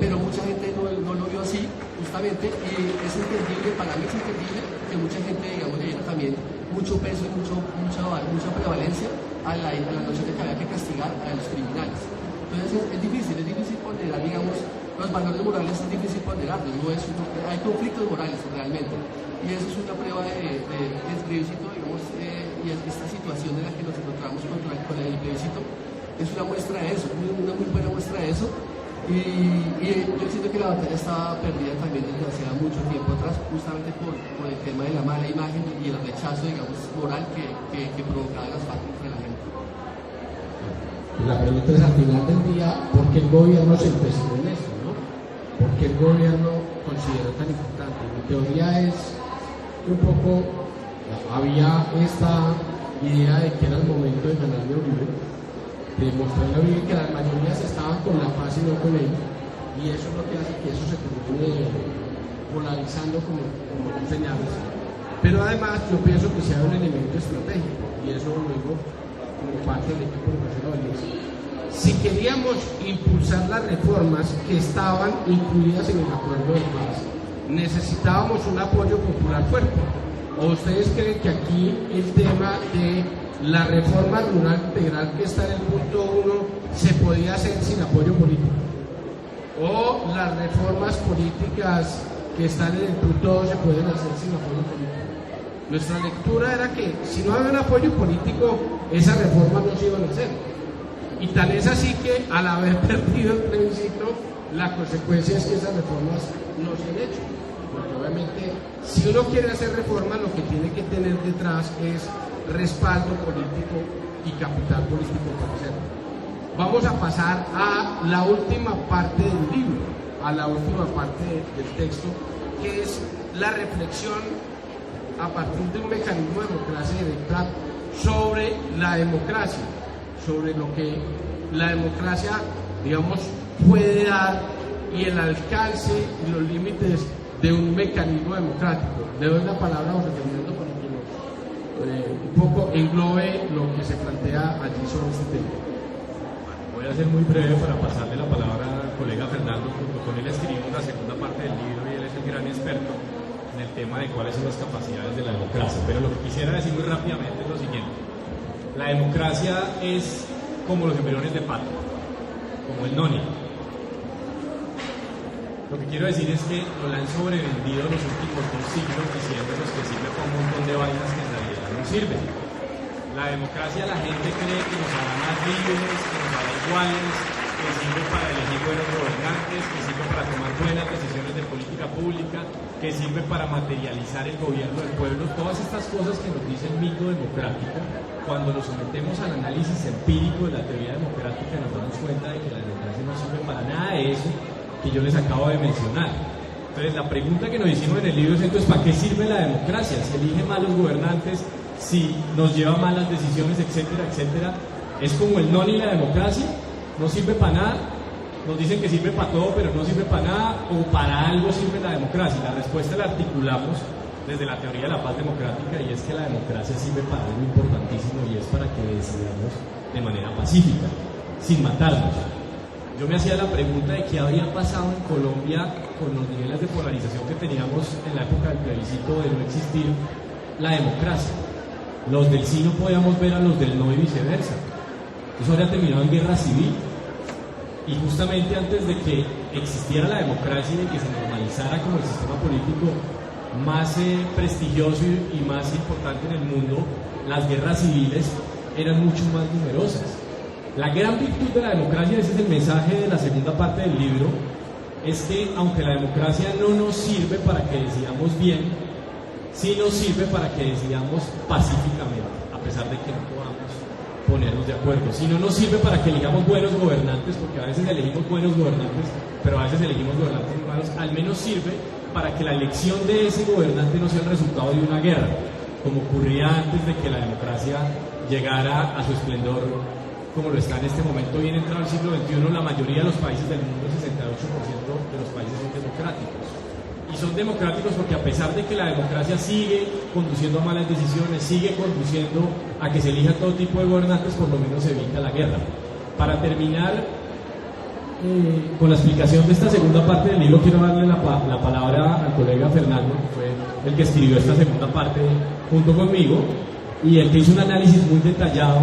Speaker 6: pero mucha gente no lo vio así, justamente, y es entendible, para mí es entendible que mucha gente, digamos, le diera también mucho peso y mucha prevalencia a la noción de que había que castigar a los criminales. Entonces es difícil ponderar, digamos, los valores morales es difícil ponderarlos, hay conflictos morales realmente, y eso es una prueba de plebiscito, digamos, y esta situación en la que nos encontramos con el plebiscito es una muestra de eso, una muy buena muestra de eso. Y yo siento que la batalla estaba perdida también desde hace mucho tiempo atrás, justamente por el tema de la mala imagen y el rechazo, digamos, moral que provocaba las FARC entre la gente.
Speaker 5: La pregunta es, al final del día, ¿por qué el gobierno se empecinó en eso, no? ¿Por qué el gobierno consideró tan importante? Mi teoría es un poco, había esta idea de que era el momento de ganarle a Uribe, de mostrarle a Uribe que las mayorías estaban con la paz y no con él, y eso es lo que hace que eso se continúe polarizando como tú señalas. Pero además yo pienso que sea un elemento estratégico, y eso luego como parte del equipo de profesores. Si queríamos impulsar las reformas que estaban incluidas en el acuerdo de paz, necesitábamos un apoyo popular fuerte. ¿O ustedes creen que aquí el tema de la reforma rural integral que está en el punto 1 se podía hacer sin apoyo político? ¿O las reformas políticas que están en el punto 2 se pueden hacer sin apoyo político? Nuestra lectura era que si no había un apoyo político, esas reformas no se iban a hacer. Y tal es así que al haber perdido el plebiscito, la consecuencia es que esas reformas no se han hecho. Porque obviamente, si uno quiere hacer reformas, lo que tiene que tener detrás es respaldo político y capital político para hacerlo. Vamos a pasar a la última parte del libro, a la última parte del texto, que es la reflexión a partir de un mecanismo de democracia directa sobre la democracia, sobre lo que la democracia, digamos, puede dar y el alcance y los límites de un mecanismo democrático. Le doy la palabra a José Fernando para que un poco englobe lo que se plantea allí sobre este tema.
Speaker 8: Voy a ser muy breve para pasarle la palabra al colega Fernando. Junto con él escribimos la segunda parte del libro y él es el gran experto en el tema de cuáles son las capacidades de la democracia. Pero lo que quisiera decir muy rápidamente es lo siguiente. La democracia es como los embriones de pato, como el noni. Lo que quiero decir es que nos la han sobrevendido los últimos 2 siglos diciéndonos que sirve para un montón de vainas que en realidad no sirven. La democracia, la gente cree que nos hará más libres, que nos hará iguales, que sirve para elegir buenos gobernantes, que sirve para tomar buenas decisiones de política pública, que sirve para materializar el gobierno del pueblo. Todas estas cosas que nos dice el mito democrático, cuando nos sometemos al análisis empírico de la teoría democrática, nos damos cuenta de que la democracia no sirve para nada de eso que yo les acabo de mencionar. Entonces la pregunta que nos hicimos en el libro es entonces, ¿para qué sirve la democracia? ¿Se elige malos gobernantes? ¿Si nos lleva malas decisiones, etcétera, etcétera? ¿Es como el noni la democracia? ¿No sirve para nada? Nos dicen que sirve para todo, pero no sirve para nada, o para algo sirve la democracia. La respuesta la articulamos desde la teoría de la paz democrática, y es que la democracia sirve para algo importantísimo, y es para que decidamos de manera pacífica, sin matarnos. Yo me hacía la pregunta de qué habría pasado en Colombia con los niveles de polarización que teníamos en la época del plebiscito de no existir la democracia. Los del sí no podíamos ver a los del no y viceversa. Eso habría terminado en guerra civil. Y justamente antes de que existiera la democracia y de que se normalizara como el sistema político más prestigioso y más importante en el mundo, las guerras civiles eran mucho más numerosas. La gran virtud de la democracia, ese es el mensaje de la segunda parte del libro, es que aunque la democracia no nos sirve para que decidamos bien, sí nos sirve para que decidamos pacíficamente, a pesar de que no podamos ponernos de acuerdo. Si no nos sirve para que elijamos buenos gobernantes, porque a veces elegimos buenos gobernantes, pero a veces elegimos gobernantes malos, al menos sirve para que la elección de ese gobernante no sea el resultado de una guerra, como ocurría antes de que la democracia llegara a su esplendor, como lo está en este momento. Bien entrado el siglo XXI, la mayoría de los países del mundo, el 68% de los países son democráticos. Y son democráticos porque a pesar de que la democracia sigue conduciendo a malas decisiones, sigue conduciendo a que se elija todo tipo de gobernantes, por lo menos se evita la guerra. Para terminar con la explicación de esta segunda parte del libro, quiero darle la palabra al colega Fernando, que fue el que escribió esta segunda parte junto conmigo, y el que hizo un análisis muy detallado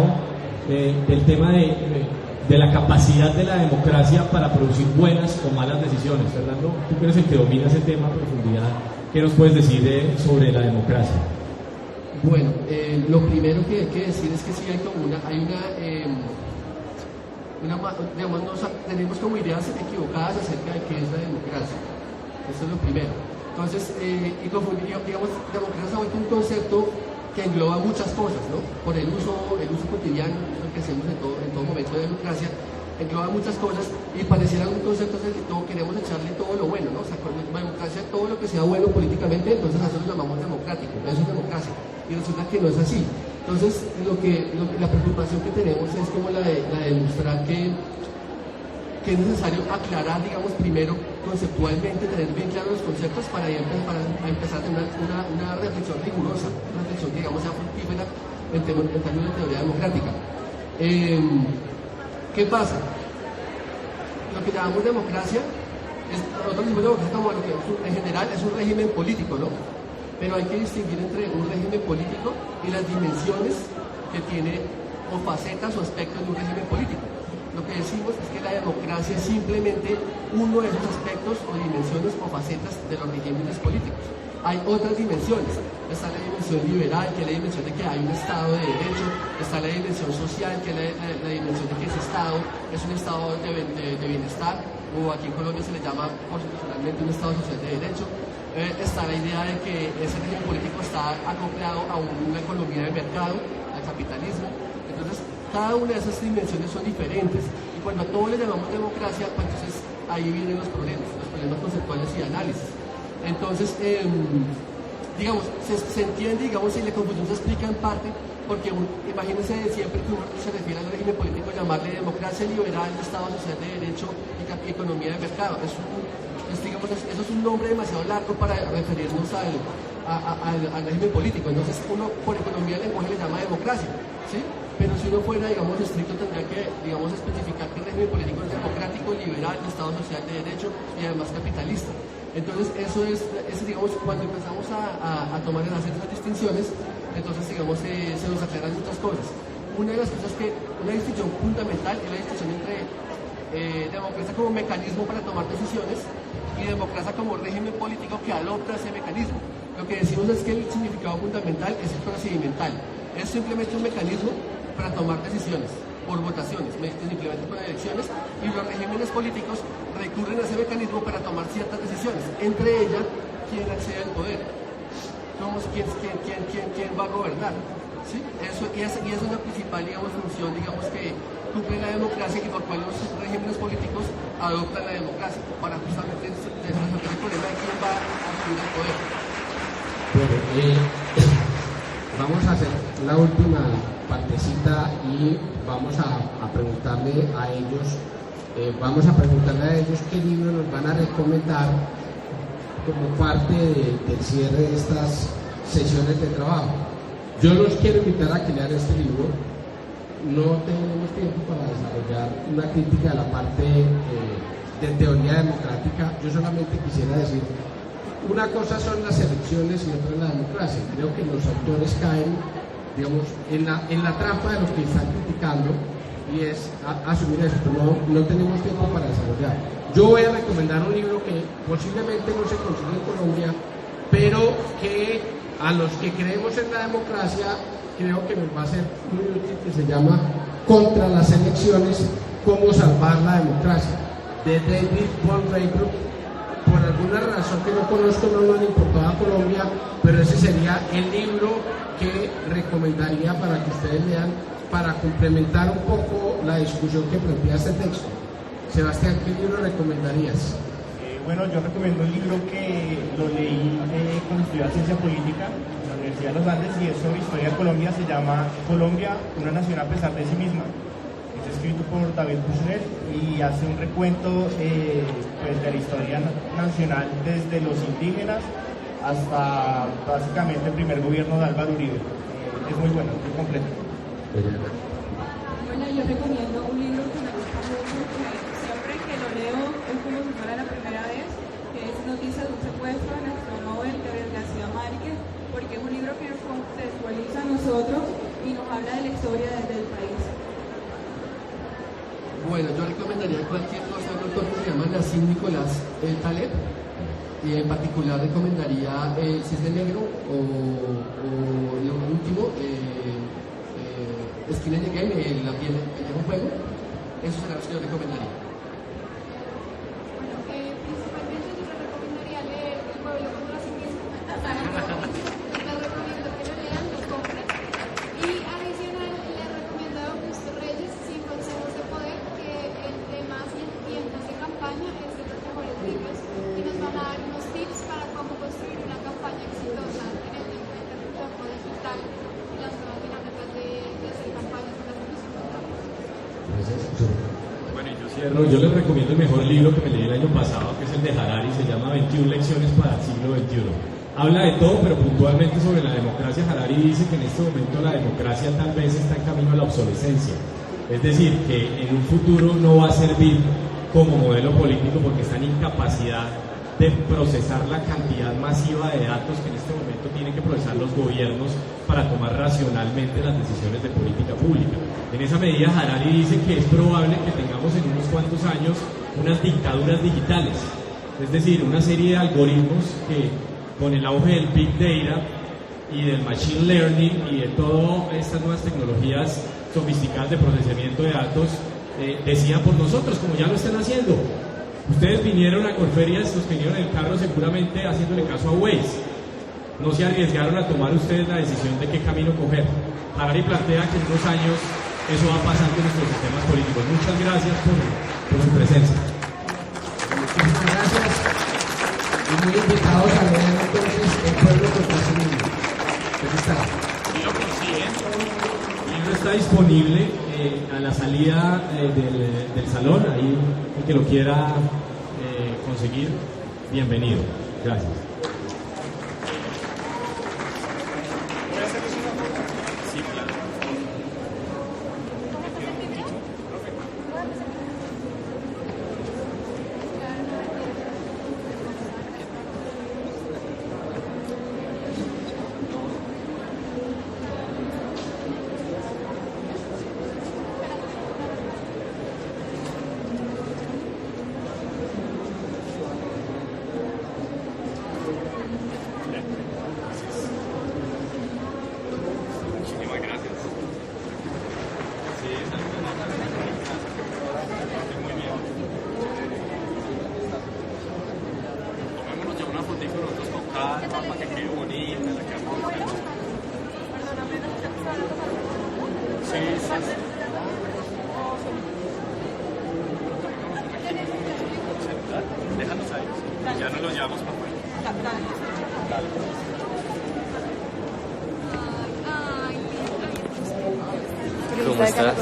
Speaker 8: del tema de la capacidad de la democracia para producir buenas o malas decisiones. Fernando, tú que eres el que domina ese tema a profundidad, ¿qué nos puedes decir sobre la democracia?
Speaker 6: Bueno, lo primero que hay que decir es que sí tenemos como ideas equivocadas acerca de qué es la democracia. Eso es lo primero. Entonces, digamos, democracia se ha vuelto un concepto que engloba muchas cosas, ¿no? Por el uso cotidiano, lo que hacemos en todo momento de democracia, engloba muchas cosas y pareciera un concepto en el que queremos echarle todo lo bueno, ¿no? O sea, con democracia, todo lo que sea bueno políticamente, entonces a eso lo llamamos democrático, eso es democracia. Y resulta que no es así. Entonces, la preocupación que tenemos es como la de demostrar que es necesario aclarar, digamos, primero conceptualmente, tener bien claros los conceptos para empezar a tener una reflexión rigurosa, una reflexión que, digamos, sea fructífera en términos de teoría democrática. ¿Qué pasa? Lo que llamamos democracia, nosotros decimos democracia como lo que en general es un régimen político, ¿no? Pero hay que distinguir entre un régimen político y las dimensiones que tiene, o facetas o aspectos de un régimen político. Lo que decimos es que la democracia es simplemente uno de esos aspectos o dimensiones o facetas de los regímenes políticos. Hay otras dimensiones. Está la dimensión liberal, que es la dimensión de que hay un Estado de derecho. Está la dimensión social, que es la dimensión de que ese Estado es un Estado de bienestar, o aquí en Colombia se le llama constitucionalmente un Estado social de derecho. Está la idea de que ese régimen político está acoplado a una economía de mercado, al capitalismo. Entonces, cada una de esas dimensiones son diferentes, y cuando a todo le llamamos democracia, pues entonces ahí vienen los problemas conceptuales y de análisis. Entonces, digamos, se entiende, digamos, y la confusión se explica en parte, porque imagínense siempre que uno se refiere al régimen político, llamarle democracia liberal, Estado social de derecho y economía de mercado. Digamos, eso es un nombre demasiado largo para referirnos al régimen político. Entonces, uno por economía del lenguaje le llama democracia, ¿sí? Pero si si uno fuera, digamos, estricto, tendría que, digamos, especificar que el régimen político es democrático, liberal, de Estado social de derecho y además capitalista. Entonces, eso es digamos, cuando empezamos a tomar y hacer esas distinciones, entonces, digamos, se nos aclaran muchas cosas. Una de las cosas una distinción fundamental es la distinción entre democracia como mecanismo para tomar decisiones y democracia como régimen político que adopta ese mecanismo. Lo que decimos es que el significado fundamental es el procedimental. Es simplemente un mecanismo para tomar decisiones por votaciones, simplemente con elecciones, y los regímenes políticos recurren a ese mecanismo para tomar ciertas decisiones, entre ellas quién accede al poder, quién va a gobernar. ¿Sí? Y esa es una principal, digamos, función, digamos, que cumple la democracia y por cual los regímenes políticos adoptan la democracia para justamente resolver el problema de quién va a asumir el poder.
Speaker 5: Bueno, vamos a hacer la última partecita y vamos a preguntarle a ellos, qué libro nos van a recomendar como parte del cierre de estas sesiones de trabajo. Yo los quiero invitar a que lean este libro. No tenemos tiempo para desarrollar una crítica de la parte de teoría democrática. Yo solamente quisiera decir, una cosa son las elecciones y otra es la democracia. Creo que los autores caen, digamos, en la trampa de lo que están criticando, y es asumir eso, pero no tenemos tiempo para desarrollar. Yo voy a recomendar un libro que posiblemente no se consigue en Colombia, pero que a los que creemos en la democracia creo que nos va a ser muy útil, que se llama Contra las elecciones, cómo salvar la democracia, de David von Reybrouck. Por alguna razón que no conozco, no lo han importado a Colombia, pero ese sería el libro que recomendaría para que ustedes lean, para complementar un poco la discusión que plantea este texto. Sebastián, ¿qué libro recomendarías?
Speaker 1: Bueno, yo recomiendo un libro que lo leí cuando estudiaba Ciencia Política en la Universidad de los Andes, y es sobre historia de Colombia. Se llama Colombia, una nación a pesar de sí misma. Es escrito por David Bushnell y hace un recuento pues, de la historia nacional desde los indígenas hasta básicamente el primer gobierno de Álvaro Uribe. Es muy bueno, muy completo.
Speaker 7: Bueno, yo recomiendo un libro que me gusta mucho, que siempre que lo leo es como si fuera la primera vez, que es Noticias de un secuestro de nuestro Nobel, de García Márquez, porque es un libro que nos contextualiza a nosotros y nos habla de la historia del país.
Speaker 6: Bueno, yo recomendaría cualquier cosa de un autor que se llama Nassim Nicolás Taleb, y en particular recomendaría El Cisne Negro o lo último, Skin in the Game, La piel en un juego. Eso será lo que yo recomendaría.
Speaker 4: Bueno, principalmente yo les recomendaría leer El pueblo contra sí mismo. Les recomiendo que lo lean, lo compren. Y adicional, les recomiendo a Augusto Reyes, Sin consejos de poder, que entre más y en tiempos de campaña es de los mejores libros y nos van a dar unos tips para cómo construir una campaña exitosa, teniendo en cuenta el campo digital y las nuevas dinámicas de hacer campañas en las que nos encontramos.
Speaker 8: Bueno, y yo cierro. Yo les recomiendo el mejor libro que me leí el año pasado, que es el de Harari, se llama 21 lecciones para el siglo XXI. Habla de todo, pero puntualmente sobre la democracia. Harari dice que en este momento la democracia tal vez está en camino a la obsolescencia. Es decir, que en un futuro no va a servir como modelo político porque está en incapacidad de procesar la cantidad masiva de datos que en este momento tienen que procesar los gobiernos para tomar racionalmente las decisiones de política pública. En esa medida, Harari dice que es probable que tengamos en unos cuantos años unas dictaduras digitales, es decir, una serie de algoritmos que con el auge del Big Data y del Machine Learning y de todas estas nuevas tecnologías sofisticadas de procesamiento de datos decidan por nosotros, como ya lo están haciendo. Ustedes vinieron a Corferias, los que vinieron en el carro seguramente haciéndole caso a Waze. No se arriesgaron a tomar ustedes la decisión de qué camino coger. Harari plantea que en unos años eso va pasando en nuestros sistemas políticos. Muchas gracias por su presencia.
Speaker 5: Muchísimas gracias. Y muy invitados a leer entonces El pueblo contra sí mismo. ¿Dónde está?
Speaker 3: ¿Sí lo consiguen?
Speaker 8: El libro está disponible a la salida del salón. Ahí el que lo quiera conseguir, bienvenido. Gracias.
Speaker 3: Sí, claro.
Speaker 8: para que quede bonita, la quedamos. Sí, sí. Déjanos ahí. Ya nos lo llevamos para afuera. Dale.
Speaker 3: ¿Cómo estás?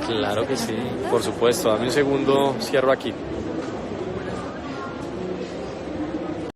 Speaker 3: Claro que sí, por supuesto. Dame un segundo, cierro aquí.